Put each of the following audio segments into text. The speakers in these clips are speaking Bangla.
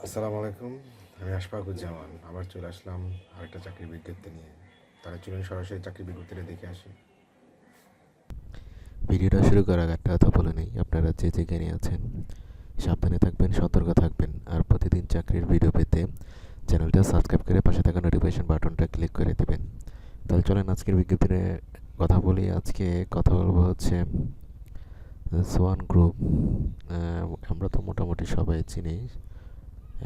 আসসালামু আলাইকুম। আমি আশফাকুজ্জামান আবার চলে আসলাম আরেকটা চাকরির বিজ্ঞপ্তি নিয়ে। তারা চলুন সরাসরি চাকরির বিজ্ঞপ্তিটা দেখে আসি। ভিডিওটা শুরু করার আগে একটা কথা বলে নেই, আপনারা যে যেখানে আছেন সাবধানে থাকবেন, সতর্ক থাকবেন, আর প্রতিদিন চাকরির ভিডিও পেতে চ্যানেলটা সাবস্ক্রাইব করে পাশে থাকা নোটিফিকেশন বাটনটা ক্লিক করে দেবেন। তাহলে চলেন আজকের বিজ্ঞপ্তি নিয়ে কথা বলি। আজকে কথা বলবো হচ্ছে সোয়ান গ্রুপ। আমরা তো মোটামুটি সবাই চিনি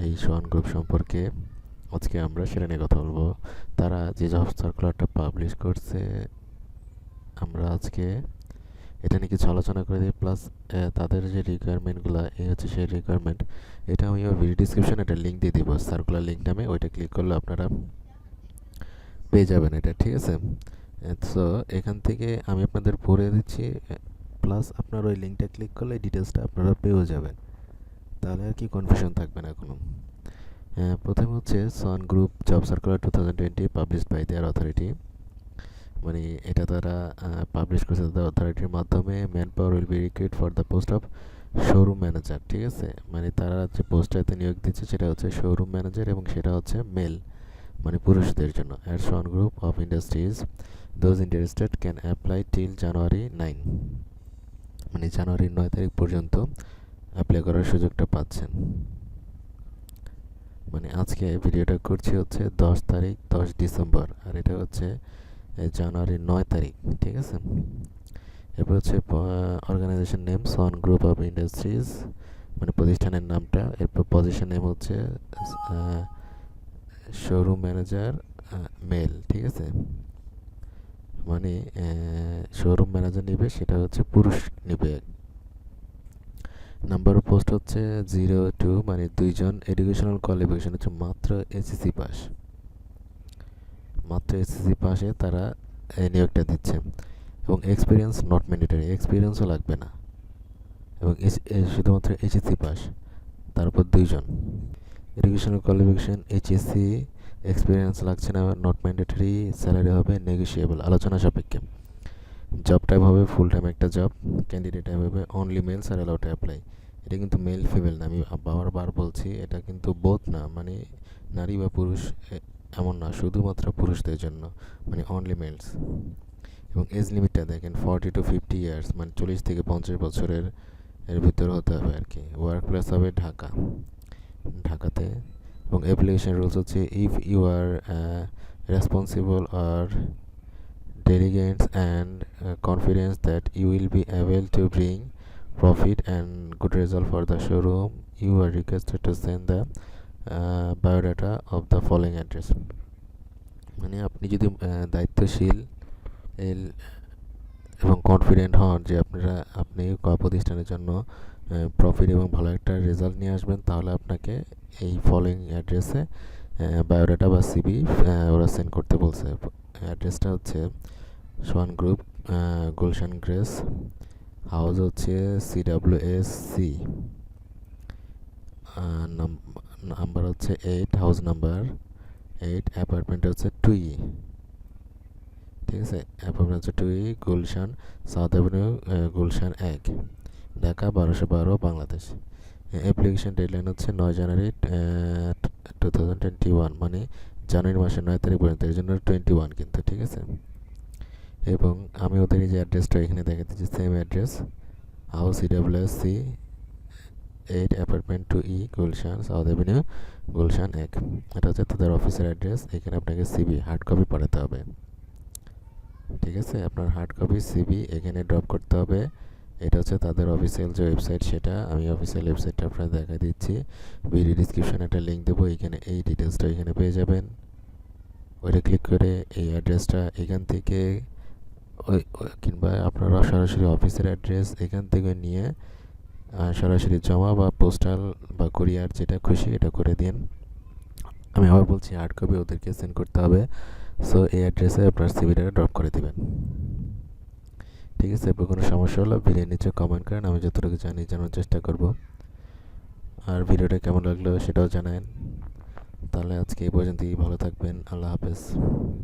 এই সোয়ান গ্রুপ সম্পর্কে। আজকে আমরা সেটা নিয়ে কথা বলবো। তারা যে জব সার্কুলারটা পাবলিশ করছে, আমরা আজকে এটা নিয়ে কিছু আলোচনা করে দিই। প্লাস তাদের যে রিকোয়ারমেন্টগুলো, এই হচ্ছে সেই রিকোয়ারমেন্ট। এটা আমি আমার ভিডিও ডিসক্রিপশনে একটা লিঙ্ক দিয়ে দিব, সার্কুলার লিঙ্ক নামে। ওইটা ক্লিক করলে আপনারা পেয়ে যাবেন এটা, ঠিক আছে? সো এখান থেকে আমি আপনাদের পড়ে দিচ্ছি, প্লাস আপনার ওই লিঙ্কটা ক্লিক করলে ডিটেলসটা আপনারা পেয়েও যাবেন। তাহলে আর কি কনফিউশন থাকবে না কোনো। প্রথমে হচ্ছে সন group job circular 2020 published by their authority. মানে এটা তারা পাবলিশ করছে তাদের অথরিটির মাধ্যমে। Manpower will be recruit for the post of showroom manager, ঠিক আছে? মানে তারা যে পোস্টটাতে নিয়োগ দিচ্ছে সেটা হচ্ছে শোরুম ম্যানেজার, এবং সেটা হচ্ছে মেল, মানে পুরুষদের জন্য। অ্যাট সন group of industries those interested can apply till January 9, মানে জানুয়ারির 9 তারিখ পর্যন্ত অ্যাপ্লাই করার সুযোগটা পাচ্ছেন। মানে আজকে ভিডিওটা করছি হচ্ছে 10 তারিখ, 10 ডিসেম্বর, আর এটা হচ্ছে জানুয়ারির 9 তারিখ, ঠিক আছে? এরপর হচ্ছে organisation name Son group of industries, মানে প্রতিষ্ঠানের নামটা। এরপর পজিশন নেম হচ্ছে শোরুম ম্যানেজার মেল, ঠিক আছে? মানে শোরুম ম্যানেজার নিবে, সেটা হচ্ছে পুরুষ নিবে। নাম্বার অফ পোস্ট হচ্ছে 0-2, মানে 2জন। এডুকেশনাল কোয়ালিফিকেশন হচ্ছে মাত্র এসএসসি পাস, মাত্র এসএসসি পাশে তারা এই নিয়োগটা দিচ্ছে। এবং এক্সপিরিয়েন্স নট ম্যান্ডেটরি, এক্সপিরিয়েন্সও লাগবে না, এবং শুধুমাত্র এইচএসসি পাস। তারপর 2জন। এডুকেশনাল কোয়ালিফিকেশন এইচএসসি, এক্সপিরিয়েন্স লাগছে না, নট ম্যান্ডেটরি। স্যালারি হবে নেগোশিয়েবল, আলোচনা সাপেক্ষে। জব টাইপ হবে ফুল টাইম একটা জব। ক্যান্ডিডেট টাইপ হবে only males are allowed to apply. এটা কিন্তু মেল ফিমেল না, আমি বারবার বলছি, এটা কিন্তু বোথ না, মানে নারী বা পুরুষ এমন না, শুধুমাত্র পুরুষদের জন্য, মানে অনলি মেলস। এবং এজ লিমিটটা দেখেন 40 to 50 ইয়ার্স, মানে 40 থেকে 50 বছরের এর ভিতরে হতে হবে আর কি। ওয়ার্ক প্লেস হবে ঢাকাতে। এবং অ্যাপ্লিকেশন রুলস হচ্ছে ইফ ইউ আর রেসপন্সিবল আর delegates and confidence that you will be able to bring profit and good result for the showroom, you are requested to send the biodata of the following address. মানে আপনি যদি দায়িত্বশীল এবং কনফিডেন্ট হন যে আপনি প্রতিষ্ঠানের জন্য প্রফিট এবং ভালো একটা রেজাল্ট নিয়ে আসবেন, তাহলে আপনাকে এই ফলোয়িং অ্যাড্রেসে বায়োডাটা বা সিভি ওরা সেন্ড করতে বলছে। অ্যাড্রেসটা হচ্ছে Swan group, Gulshan grace house হচ্ছে CWS-C, নাম্বার হচ্ছে 8, হাউস নাম্বার 8, অ্যাপার্টমেন্ট হচ্ছে 2E, ঠিক আছে? অ্যাপার্টমেন্ট হচ্ছে 2E, Gulshan south avenue, Gulshan 1, Dhaka 1212, Bangladesh. Application deadline হচ্ছে 9 জানুয়ারি 2021, মানে জানুয়ারি মাসের 9 তারিখ পর্যন্ত, এর জন্য 21 কিন্তু, ঠিক আছে? এবং আমি ওদের যে অ্যাড্রেসটা এখানে দেখে দিচ্ছি, same address, house CWS-C 8, apartment 2E, Gulshan south avenue, Gulshan 1। এটা হচ্ছে তাদের অফিসের অ্যাড্রেস। এখানে আপনাকে সিবি হার্ড কপি পাঠাতে হবে, ঠিক আছে? আপনার হার্ড কপি সিবি এখানে ড্রপ করতে হবে। এটা হচ্ছে তাদের অফিসিয়াল যে ওয়েবসাইট, সেটা আমি অফিসিয়াল ওয়েবসাইটটা আপনার দেখা দিচ্ছি। ভিডিও ডিসক্রিপশনে একটা লিঙ্ক দেবো, এখানে এই ডিটেলসটা এখানে পেয়ে যাবেন। ওইটা ক্লিক করে এই অ্যাড্রেসটা এখান থেকে কিংবা আপনারা সরাসরি অফিসের অ্যাড্রেস এখান থেকে নিয়ে সরাসরি জমা বা পোস্টাল বা কুরিয়ার যেটা খুশি এটা করে দিন। আমি আবার বলছি, হার্ড কপি ওদেরকে সেন্ড করতে হবে। সো এই অ্যাড্রেসে আপনার সিভিটা ড্রপ করে দিবেন, ঠিক আছে? এরপর কোনো সমস্যা হলে ভিডিও নিচে কমেন্ট করেন, আমি যতটুকু জানি জানার চেষ্টা করব। আর ভিডিওটা কেমন লাগলো সেটাও জানান। তাহলে আজকে এই পর্যন্তই, ভালো থাকবেন, আল্লাহ হাফেজ।